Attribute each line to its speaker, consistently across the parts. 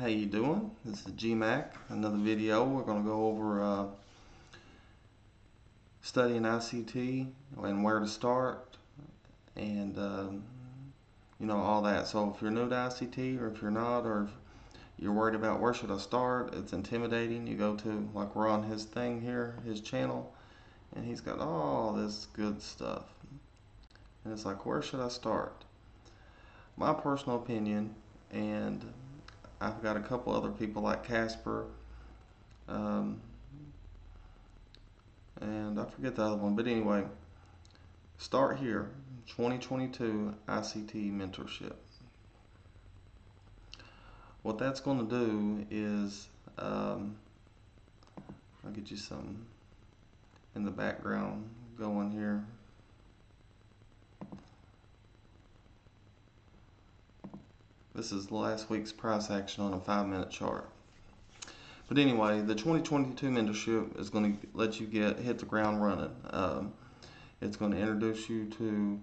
Speaker 1: How you doing? This is GMAC. Another video. We're going to go over studying ICT and where to start, and all that. So if you're new to ICT, or if you're not, or if you're worried about where should I start, it's intimidating. You go to, like, we're on his thing here, his channel, and he's got all this good stuff, and it's like, where should I start? My personal opinion, and I've got a couple other people like Casper, um, and I forget the other one, but anyway, start here. 2022 ICT mentorship. What that's going to do is, I'll get you some in the background going here. This is last week's price action on a 5-minute chart. But anyway, the 2022 mentorship is going to let you hit the ground running. It's going to introduce you to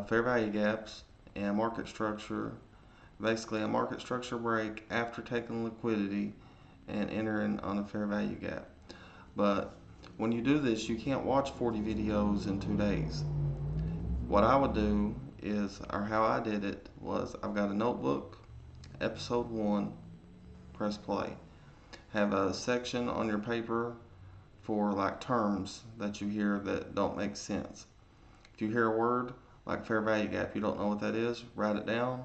Speaker 1: fair value gaps and market structure. Basically, a market structure break after taking liquidity and entering on a fair value gap. But when you do this, you can't watch 40 videos in 2 days. What I would do is, or how I did it, was I've got a notebook, episode 1, press play. Have a section on your paper for like terms that you hear that don't make sense. If you hear a word like fair value gap, you don't know what that is, write it down,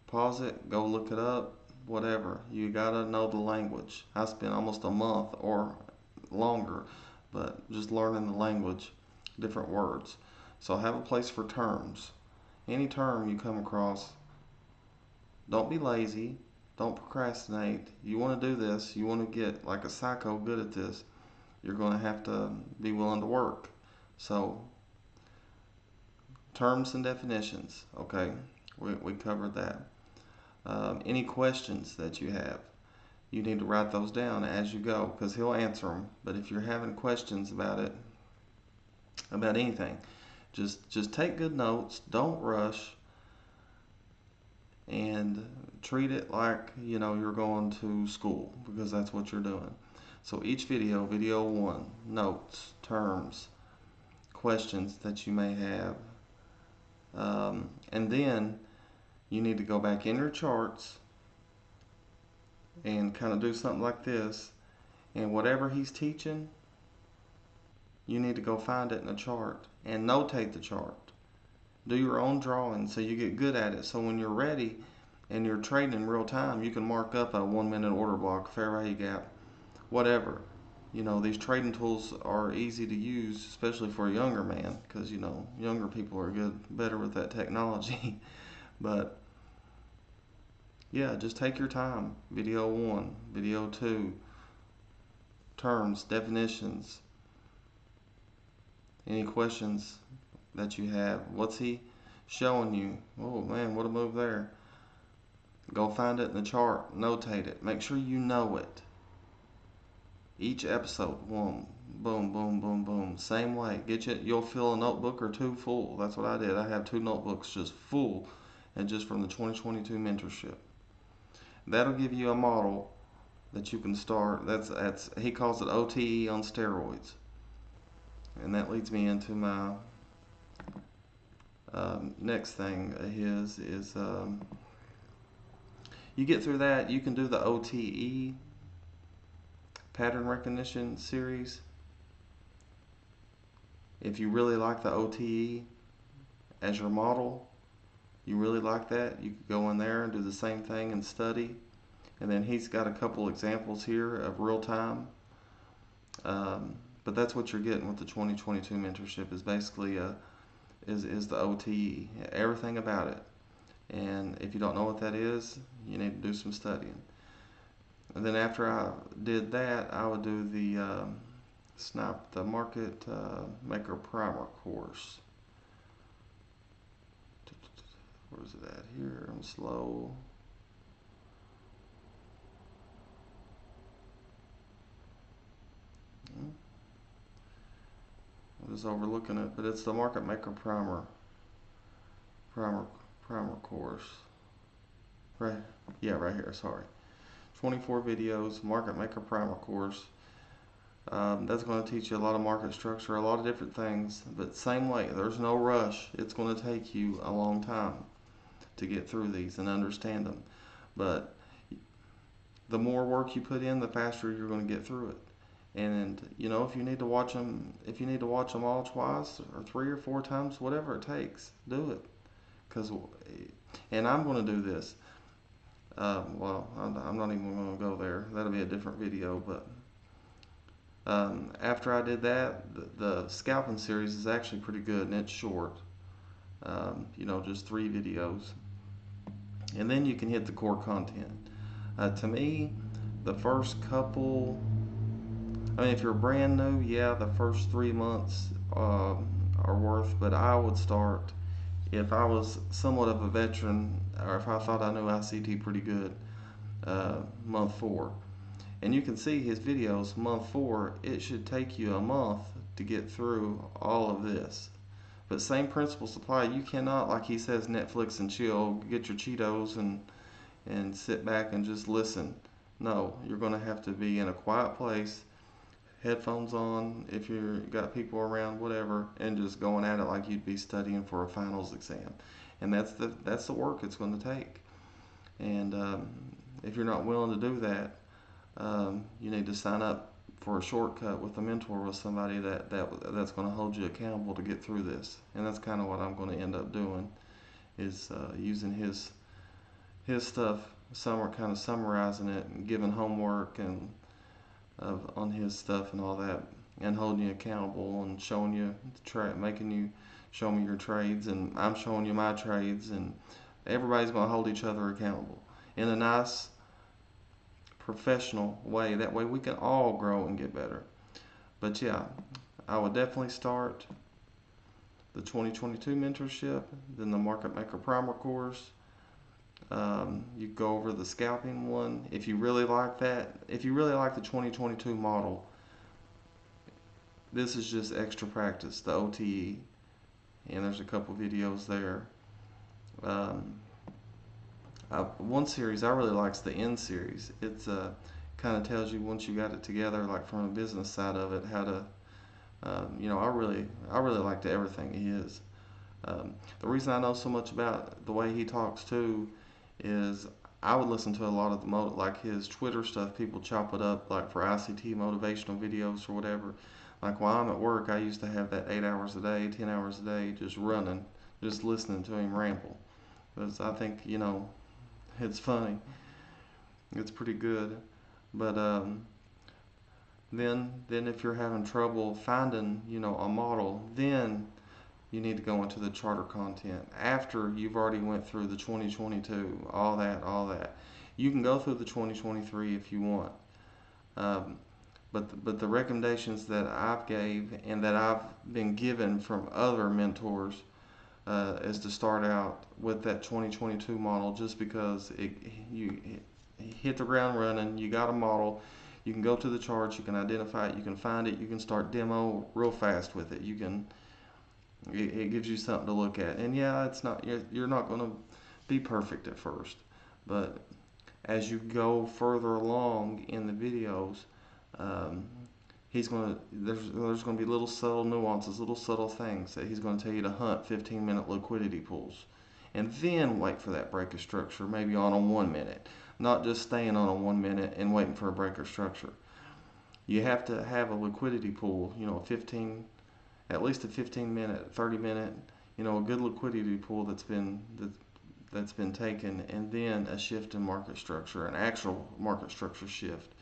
Speaker 1: pause it, go look it up, whatever. You gotta know the language. I spent almost a month or longer, but just learning the language, different words. So have a place for terms. Any term you come across, don't be lazy, don't procrastinate. You want to do this, you want to get like a psycho good at this, you're going to have to be willing to work. So, terms and definitions, okay, we covered that. Any questions that you have, you need to write those down as you go, because he'll answer them. But if you're having questions about it, about anything, just take good notes, don't rush, and treat it like you're going to school, because that's what you're doing. So each video 1, notes, terms, questions that you may have, and then you need to go back in your charts and kind of do something like this, and whatever he's teaching, you need to go find it in a chart and notate the chart. Do your own drawing so you get good at it, so when you're ready and you're trading in real time, you can mark up a 1-minute order block, fair value gap, whatever. These trading tools are easy to use, especially for a younger man, because younger people are better with that technology. But yeah, just take your time. Video 1, video 2, terms, definitions, any questions that you have. What's he showing you? Oh man, what a move there. Go find it in the chart, notate it, make sure you know it. Each episode, boom, boom, boom, boom, boom, same way. You'll fill a notebook or 2 full. That's what I did. I have 2 notebooks just full, and just from the 2022 mentorship. That'll give you a model that you can start. That's he calls it OTE on steroids, and that leads me into my next thing. His is you get through that, you can do the OTE, pattern recognition series. If you really like the OTE as your model, you really like that, you could go in there and do the same thing and study. And then he's got a couple examples here of real time. But that's what you're getting with the 2022 mentorship, is basically is the OTE, everything about it. And if you don't know what that is, you need to do some studying. And then after I did that, I would do the the market maker primer course. Where's it at here? I'm slow. I'm just overlooking it, but it's the market maker primer course. Right, yeah, right here. Sorry. 24 videos, market maker primer course. That's going to teach you a lot of market structure, a lot of different things, but same way, there's no rush. It's going to take you a long time to get through these and understand them. But the more work you put in, the faster you're going to get through it. And if you need to watch them, all twice or 3 or 4 times, whatever it takes, do it. And I'm going to do this. Well, I'm not even going to go there. That'll be a different video. But after I did that, the scalping series is actually pretty good, and it's short. Just 3 videos. And then you can hit the core content. To me, the first couple, if you're brand new, yeah, the first 3 months are worth, but I would start, if I was somewhat of a veteran, or if I thought I knew ICT pretty good, month 4. And you can see his videos, month 4, it should take you a month to get through all of this. But same principles apply. You cannot, like he says, Netflix and chill, get your Cheetos and sit back and just listen. No, you're going to have to be in a quiet place, headphones on if you've got people around, whatever, and just going at it like you'd be studying for a finals exam. And that's the work it's going to take. And if you're not willing to do that, you need to sign up for a shortcut with a mentor, with somebody that's going to hold you accountable to get through this. And that's kind of what I'm going to end up doing, is using his stuff, kind of summarizing it and giving homework and on his stuff and all that, and holding you accountable and showing you making you show me your trades, and I'm showing you my trades, and everybody's going to hold each other accountable in a nice professional way. That way we can all grow and get better. But yeah, I would definitely start the 2022 mentorship, then the Market Maker Primer course. You go over the scalping one if you really like that. If you really like the 2022 model, this is just extra practice, the OTE, and there's a couple videos there. One series I really like is the N series. It's kind of tells you, once you got it together, like from a business side of it, how to, I really like everything he is. The reason I know so much about the way he talks too is I would listen to a lot of like his Twitter stuff. People chop it up like for ICT motivational videos or whatever. Like while I'm at work, I used to have that 8 hours a day, 10 hours a day, just running, just listening to him ramble. Because I think, it's funny. It's pretty good. But then if you're having trouble finding, a model, then you need to go into the charter content after you've already went through the 2022, all that. You can go through the 2023 if you want. But the recommendations that I've gave and that I've been given from other mentors is to start out with that 2022 model, just because you hit the ground running. You got a model. You can go to the charts. You can identify it. You can find it. You can start demo real fast with it. It gives you something to look at. And yeah, you're not going to be perfect at first, but as you go further along in the videos, there's going to be little subtle nuances, little subtle things that he's going to tell you to hunt 15-minute liquidity pools, and then wait for that break of structure, maybe on a 1 minute, not just staying on a 1 minute and waiting for a break of structure. You have to have a liquidity pool, at least a 15-minute, 30-minute, a good liquidity pool that's been taken, and then a shift in market structure, an actual market structure shift,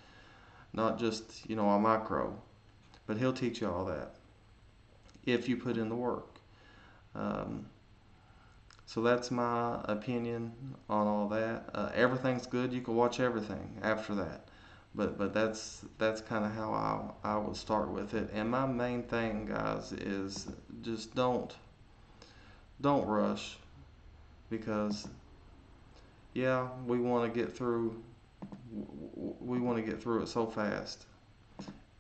Speaker 1: not just a micro. But he'll teach you all that if you put in the work. So that's my opinion on all that. Everything's good. You can watch everything after that. But that's kind of how I would start with it. And my main thing, guys, is just don't rush, because yeah, we want to get through it so fast,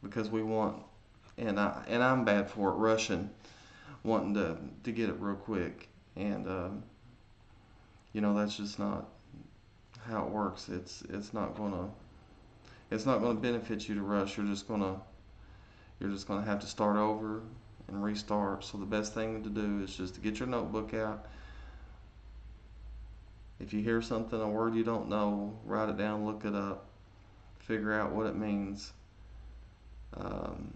Speaker 1: because we want, and I'm bad for it, rushing, wanting to get it real quick, and that's just not how it works. It's not gonna It's not going to benefit you to rush. You're just going to have to start over and restart. So the best thing to do is just to get your notebook out. If you hear something, a word you don't know, write it down, look it up, figure out what it means, um,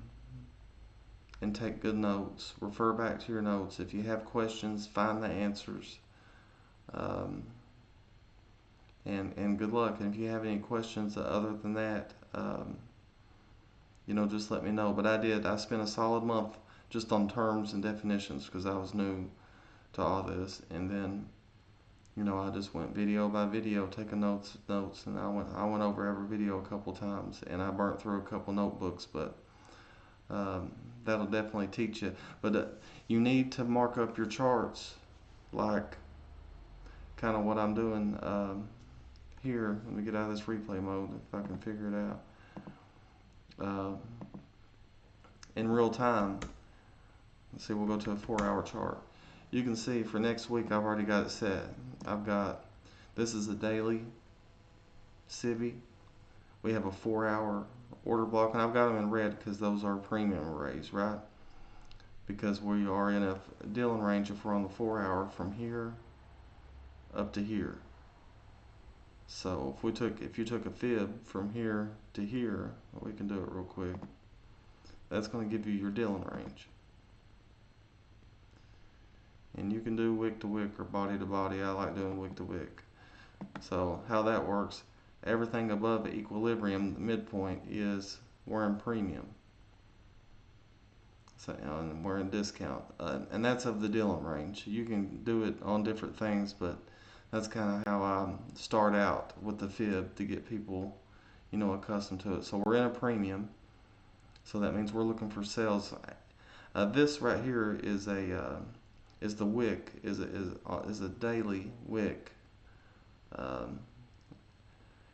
Speaker 1: and take good notes. Refer back to your notes. If you have questions, find the answers. Um, and good luck. And if you have any questions other than that, just let me know. But I spent a solid month just on terms and definitions because I was new to all this. And then, I just went video by video, taking notes, and I went over every video a couple times, and I burnt through a couple notebooks. But that'll definitely teach you. But you need to mark up your charts, like kind of what I'm doing here. Let me get out of this replay mode if I can figure it out. In real time. Let's see, we'll go to a 4-hour chart. You can see for next week I've already got it set. This is a daily civvy. We have a 4-hour order block, and I've got them in red because those are premium arrays, right? Because we are in a dealing range if we're on the 4-hour from here up to here. So if you took a fib from here to here, we can do it real quick. That's going to give you your dealing range. And you can do wick to wick or body to body. I like doing wick to wick. So how that works, everything above equilibrium, the midpoint, we're in premium. So, and we're in discount. And that's of the dealing range. You can do it on different things, but that's kind of how I start out with the fib to get people, accustomed to it. So we're in a premium. So that means we're looking for sales. This right here is the wick, is a daily wick.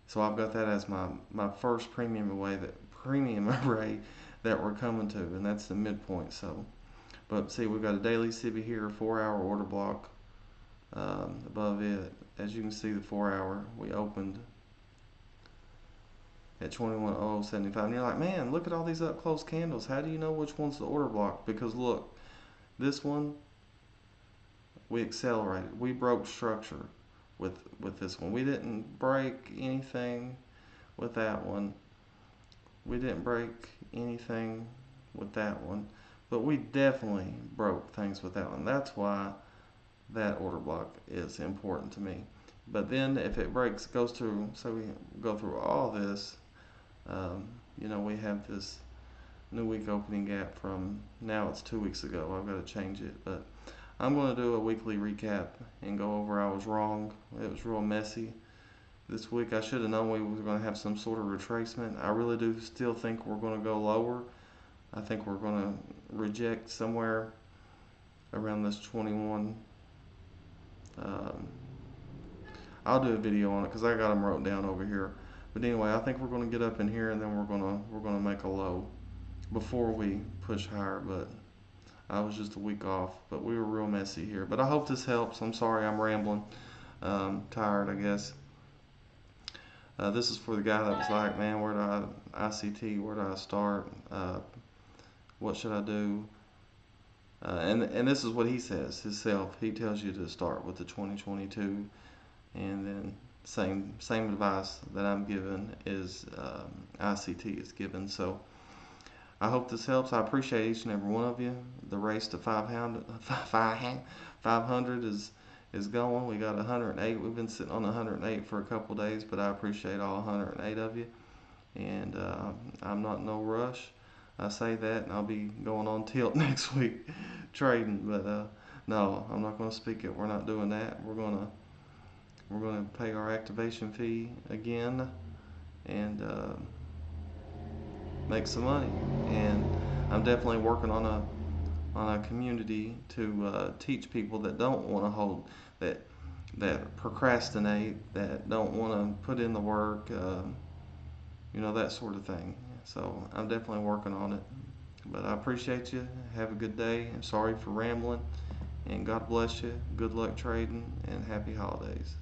Speaker 1: So I've got that as my first premium array that we're coming to, and that's the midpoint. So, but see, we've got a daily civvy here, a 4-hour order block above it. As you can see, the 4-hour we opened at 21.0075, and you're like, man, look at all these up close candles. How do you know which one's the order block? Because look, this one we accelerated. We broke structure with this one. We didn't break anything with that one. We didn't break anything with that one, but we definitely broke things with that one. That's why that order block is important to me. But then if it breaks, goes through, so we go through all this, we have this new week opening gap from, now it's 2 weeks ago. I've got to change it, but I'm going to do a weekly recap and go over I was wrong. It was real messy. This week I should have known we were going to have some sort of retracement. I really do still think we're going to go lower. I think we're going to reject somewhere around this 21. I'll do a video on it because I got them wrote down over here. But anyway, I think we're going to get up in here, and then we're going to make a low before we push higher. But I was just a week off, but we were real messy here. But I hope this helps. I'm sorry I'm rambling. Tired, I guess. This is for the guy that was like, man, where do ICT, where do I start? What should I do? And this is what he says himself. He tells you to start with the 2022, and then same advice that I'm given is ICT is given. So I hope this helps. I appreciate each and every one of you. The race to 500 is going. We got 108. We've been sitting on 108 for a couple days, but I appreciate all 108 of you. And I'm not in no rush. I say that, and I'll be going on tilt next week trading. But no, I'm not going to speak it. We're not doing that. We're going to pay our activation fee again and make some money. And I'm definitely working on a community to teach people that don't want to hold, that procrastinate, that don't want to put in the work, that sort of thing. So I'm definitely working on it. But I appreciate you. Have a good day. I'm sorry for rambling. And God bless you. Good luck trading and happy holidays.